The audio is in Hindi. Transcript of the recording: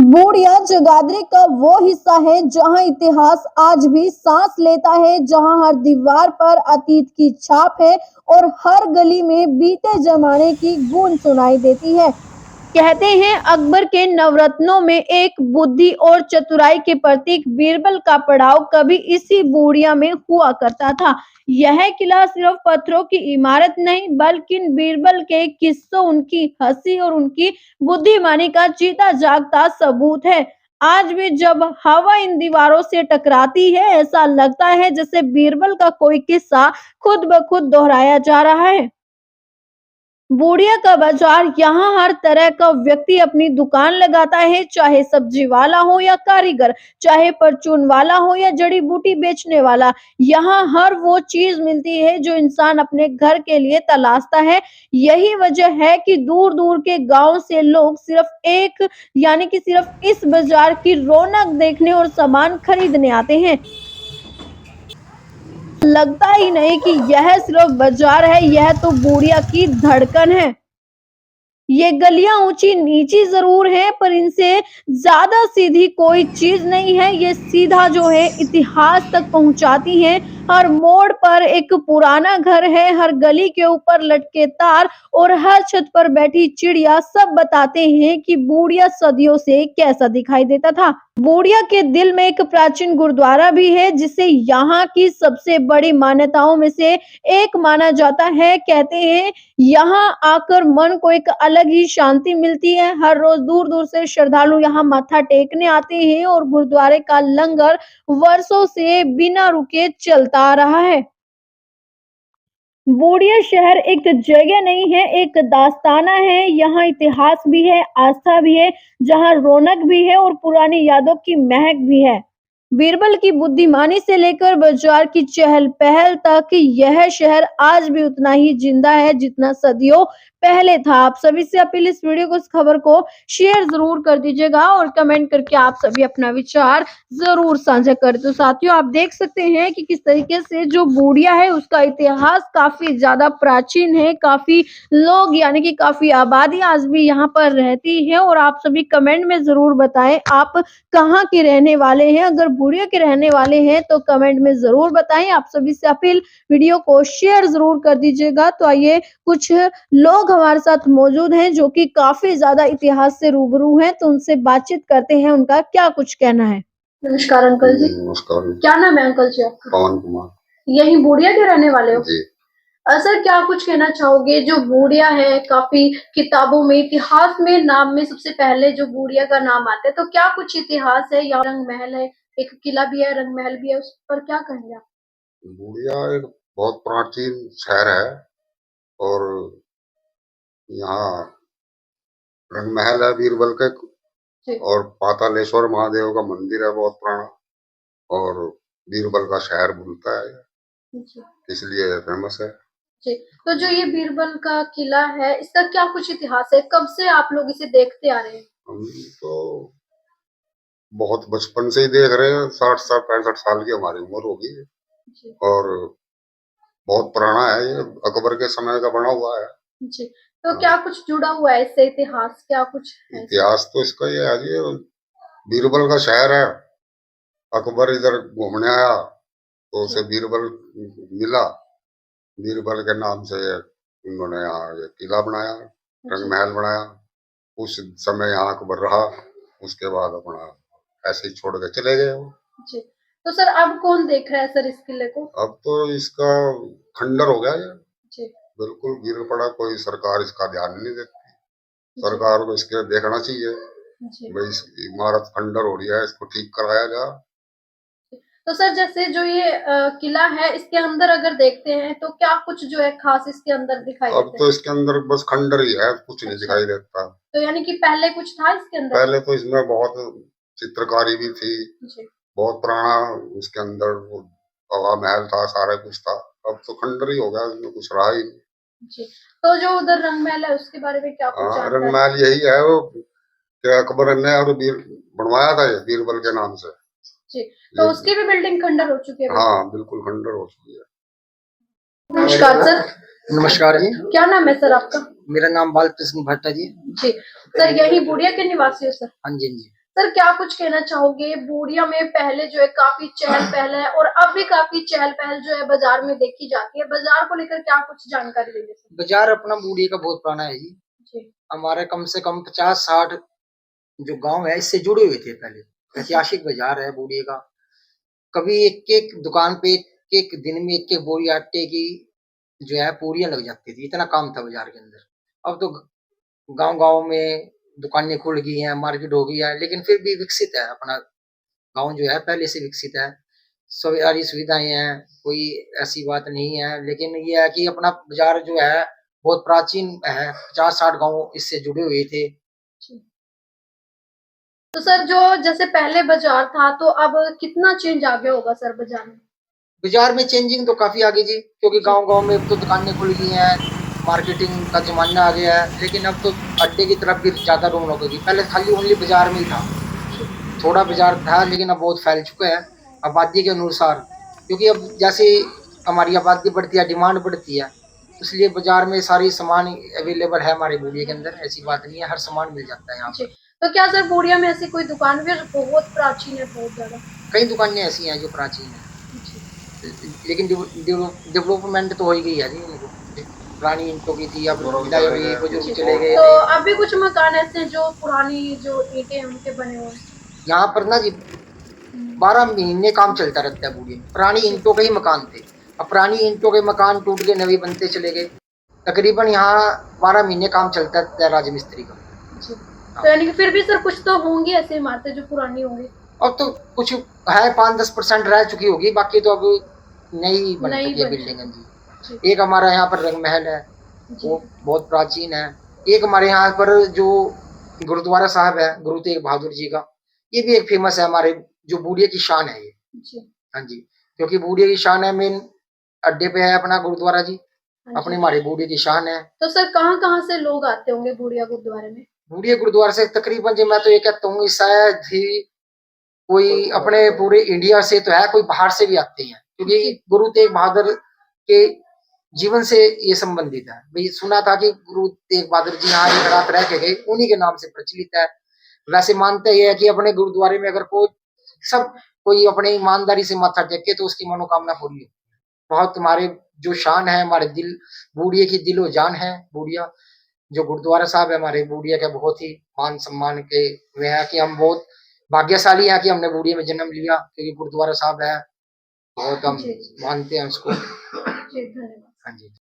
बूढ़िया जगाधरी का वो हिस्सा है जहां इतिहास आज भी सांस लेता है, जहां हर दीवार पर अतीत की छाप है और हर गली में बीते जमाने की गूंज सुनाई देती है। कहते हैं अकबर के नवरत्नों में एक बुद्धि और चतुराई के प्रतीक बीरबल का पड़ाव कभी इसी बूढ़िया में हुआ करता था। यह किला सिर्फ पत्थरों की इमारत नहीं बल्कि बीरबल के किस्सों, उनकी हंसी और उनकी बुद्धिमानी का जीता जागता सबूत है। आज भी जब हवा इन दीवारों से टकराती है, ऐसा लगता है जैसे बीरबल का कोई किस्सा खुद ब खुद दोहराया जा रहा है। बूढ़िया का बाजार, यहाँ हर तरह का व्यक्ति अपनी दुकान लगाता है, चाहे सब्जी वाला हो या कारीगर, चाहे परचून वाला हो या जड़ी बूटी बेचने वाला। यहाँ हर वो चीज मिलती है जो इंसान अपने घर के लिए तलाशता है। यही वजह है कि दूर दूर के गांव से लोग सिर्फ इस बाजार की रौनक देखने और सामान खरीदने आते हैं। लगता ही नहीं कि यह सिर्फ बाजार है, यह तो बूढ़िया की धड़कन है। ये गलियां ऊंची नीची जरूर है पर इनसे ज्यादा सीधी कोई चीज नहीं है। ये सीधा जो है इतिहास तक पहुंचाती है। हर मोड़ पर एक पुराना घर है, हर गली के ऊपर लटके तार और हर छत पर बैठी चिड़िया सब बताते हैं कि बूढ़िया सदियों से कैसा दिखाई देता था। बूढ़िया के दिल में एक प्राचीन गुरुद्वारा भी है जिसे यहाँ की सबसे बड़ी मान्यताओं में से एक माना जाता है। कहते हैं यहाँ आकर मन को एक अलग ही शांति मिलती है। हर रोज दूर दूर से श्रद्धालु यहाँ माथा टेकने आते हैं और गुरुद्वारे का लंगर वर्षों से बिना रुके चलता आ रहा है। बूढ़िया शहर एक जगह नहीं है, एक दास्ताना है। यहाँ इतिहास भी है, आस्था भी है, जहाँ रौनक भी है और पुरानी यादों की महक भी है। बीरबल की बुद्धिमानी से लेकर बाजार की चहल पहल तक यह शहर आज भी उतना ही जिंदा है जितना सदियों पहले था। आप सभी से अपील, इस वीडियो को, इस खबर को शेयर जरूर कर दीजिएगा और कमेंट करके आप सभी अपना विचार जरूर साझा करें। तो साथियों, आप देख सकते हैं कि किस तरीके से जो बूढ़िया है उसका इतिहास काफी ज्यादा प्राचीन है। काफी लोग यानी कि काफी आबादी आज भी यहाँ पर रहती है और आप सभी कमेंट में जरूर बताएं आप कहाँ के रहने वाले हैं। अगर बूढ़िया के रहने वाले हैं तो कमेंट में जरूर बताएं। आप सभी से अपील, वीडियो को शेयर जरूर कर दीजिएगा। तो आइए, कुछ लोग हमारे साथ मौजूद हैं जो कि काफी ज्यादा इतिहास से रूबरू हैं, तो उनसे बातचीत करते हैं, उनका क्या कुछ कहना है। नमस्कार अंकल जी। नमस्कार। क्या नाम है अंकल जी आपका? पवन कुमार। यही बूढ़िया के रहने वाले हो जी। सर, क्या कुछ कहना चाहोगे? जो बूढ़िया है, काफी किताबों में, इतिहास में, नाम में सबसे पहले जो बूढ़िया का नाम आता है, तो क्या कुछ इतिहास है? या रंग महल है, एक किला भी है, रंग महल भी है, उस पर क्या कहेंगे आप? बूढ़िया एक बहुत प्राचीन शहर है और यहाँ रंग महल है बीरबल के और पातालेश्वर महादेव का मंदिर है बहुत पुराना और बीरबल का शहर बोलता है, इसलिए फेमस है। जी, तो जो ये बीरबल का किला है, इसका क्या कुछ इतिहास है? कब से आप लोग इसे देखते आ रहे हैं? हम तो बहुत बचपन से ही देख रहे हैं, 60-65 साल की हमारी उम्र होगी और बहुत पुराना है। ये अकबर के समय का बना हुआ है। जी, तो क्या कुछ जुड़ा हुआ है इससे? इतिहास क्या कुछ है? इतिहास तो इसका ये है जी, बीरबल का शहर है। अकबर इधर घूमने आया तो उसे बीरबल मिला, बीरबल के नाम से उन्होंने यहाँ ये किला बनाया, रंग महल बनाया। उस समय यहाँ अकबर रहा, उसके बाद अपना ऐसे ही छोड़ के चले गए वो। जी, तो सर अब कौन देख रहा है सर इस किले को? अब तो इसका खंडर हो गया ये, जी, बिल्कुल गिर पड़ा। कोई सरकार इसका ध्यान नहीं देती। सरकार को इसके देखना चाहिए भाई, इस इमारत खंडर हो रही है, इसको ठीक कराया जाए। तो सर जैसे जो ये किला है, इसके अंदर अगर देखते हैं तो क्या कुछ जो है खास इसके अंदर दिखाई अब देता है? तो इसके अंदर बस खंडर ही है, कुछ नहीं दिखाई देता। तो यानी कि पहले कुछ था इसके अंदर? पहले तो इसमें बहुत चित्रकारी भी थी, जी, बहुत पुराना। इसके अंदर वो हवा महल था, सारा कुछ था। अब तो खंडर ही हो गया, इसमें कुछ रहा ही नहीं। जी, तो जो उधर रंग महल है उसके बारे में क्या कुछ जानकारी? रंग महल यही है वो कि अकबर ने और बनवाया था ये बीरबल के नाम से। जी, तो उसकी भी बिल्डिंग खंडर हो चुकी है? हाँ, बिल्कुल खंडर हो चुकी है। नमस्कार सर। नमस्कार जी। क्या नाम है सर आपका? मेरा नाम बालकृष्ण भट्टा जी। जी, सर यही बूढ़िया के निवासी हो सर? हाँ जी, हाँ जी। सर क्या कुछ कहना चाहोगे, बूडिया में पहले जो है काफी चहल पहल है और अब भी काफी चहल पहल जो है बाजार में देखी जाती है, बाजार को लेकर क्या कुछ जानकारी देंगे सर? बाजार अपना बूढ़ी का बहुत पुराना है जी। जी हमारे कम से कम 50-60 जो गांव है इससे जुड़े हुए थे पहले। ऐतिहासिक बाजार है बूढ़ी का। कभी एक एक दुकान पे एक एक दिन में एक एक बोरी आटे की जो है पूरियां लग जाती थी, इतना काम था बाजार के अंदर। अब तो गांव गांव में दुकानें खुल गई हैं, मार्केट हो गई है, लेकिन फिर भी विकसित है अपना गांव जो है पहले से विकसित है। सारी सुविधाएं हैं, कोई ऐसी बात नहीं है, लेकिन ये है कि अपना बाजार जो है बहुत प्राचीन है। 50-60 गांव इससे जुड़े हुए थे। तो सर जो जैसे पहले बाजार था तो अब कितना चेंज आ गया होगा सर बाजार में? बाजार में चेंजिंग तो काफी आ गई जी, क्योंकि गांव गांव में अब तो दुकानें खुल गई हैं, मार्केटिंग का जमाना आ गया है। लेकिन अब तो अड्डे की तरफ भी ज्यादा रौनक होगी। पहले खाली ओनली बाजार में ही था, थोड़ा बाजार था, लेकिन अब बहुत फैल चुका है आबादी के अनुसार। क्योंकि अब जैसे हमारी आबादी बढ़ती है, डिमांड बढ़ती है, इसलिए बाजार में सारी सामान अवेलेबल है हमारे बूढ़ी के अंदर। ऐसी बात नहीं है, हर सामान मिल जाता है यहाँ जी पर। तो क्या सर बूडिया में ऐसी कोई दुकान भी है जो बहुत प्राचीन है, बहुत ज्यादा? कई दुकानें ऐसी हैं जो प्राचीन है, जी लेकिन डेवलपमेंट तो हो ही गई है जी उनको। पुरानी ईंटों की थी, अब बुजुर्ग चले गए। बुजुर्ग चले गए। तो अभी कुछ मकान ऐसे हैं जो पुरानी जो ईंटें हैं उनके बने हुए हैं? यहाँ पर ना जी 12 महीने काम चलता रहता है बूढ़ी में। पुरानी ईंटों के ही मकान थे, अब पुरानी ईंटों के मकान टूट के नए बनते चले गए। तकरीबन यहाँ 12 महीने काम चलता है राजमिस्त्री का। जी हाँ। तो यानी कि फिर भी सर कुछ तो होंगी ऐसी इमारतें जो पुरानी होंगी? अब तो कुछ है, 5-10% रह चुकी होगी, बाकी तो अब नई बन नई चुकी है बनी बिल्डिंग है। जी। जी एक हमारा यहाँ पर रंग महल है, जी वो बहुत प्राचीन है। एक हमारे यहाँ पर जो गुरुद्वारा साहब है गुरु तेग बहादुर जी का, ये भी एक फेमस है हमारे, जो बूढ़िया की शान है ये। जी हाँ जी, क्योंकि बूढ़िया की शान है, मेन अड्डे पे है अपना गुरुद्वारा जी, हाँ अपने जी। हमारे बूढ़िया की शान है। तो सर कहाँ-कहाँ से लोग आते होंगे बूडिया गुरुद्वारे में? बूढ़िया गुरुद्वारा से तकरीबन जी मैं तो ये कहता हूँ शायद ही कोई अपने पूरे इंडिया से तो है, कोई बाहर से भी आते हैं, क्योंकि जी गुरु तेग बहादुर के जीवन से ये संबंधित है। भाई सुना था कि गुरु तेग बहादुर जी यहाँ एक रात रह के गए, उन्हीं के नाम से प्रचलित है। वैसे मानते ये है कि अपने गुरुद्वारे में अगर कोई अपने ईमानदारी से माथा टेके तो उसकी मनोकामना पूरी होती है। बहुत हमारे जो शान है, हमारे दिल बूढ़िया की दिलो जान है बूढ़िया। जो गुरुद्वारा साहब है हमारे बूढ़िया के, बहुत ही मान सम्मान के वे है कि हम बहुत भाग्यशाली है कि हमने बूढ़िया में जन्म लिया, क्योंकि गुरुद्वारा साहब है, बहुत हम जी मानते हैं उसको। जी धन्यवाद। हाँ जी।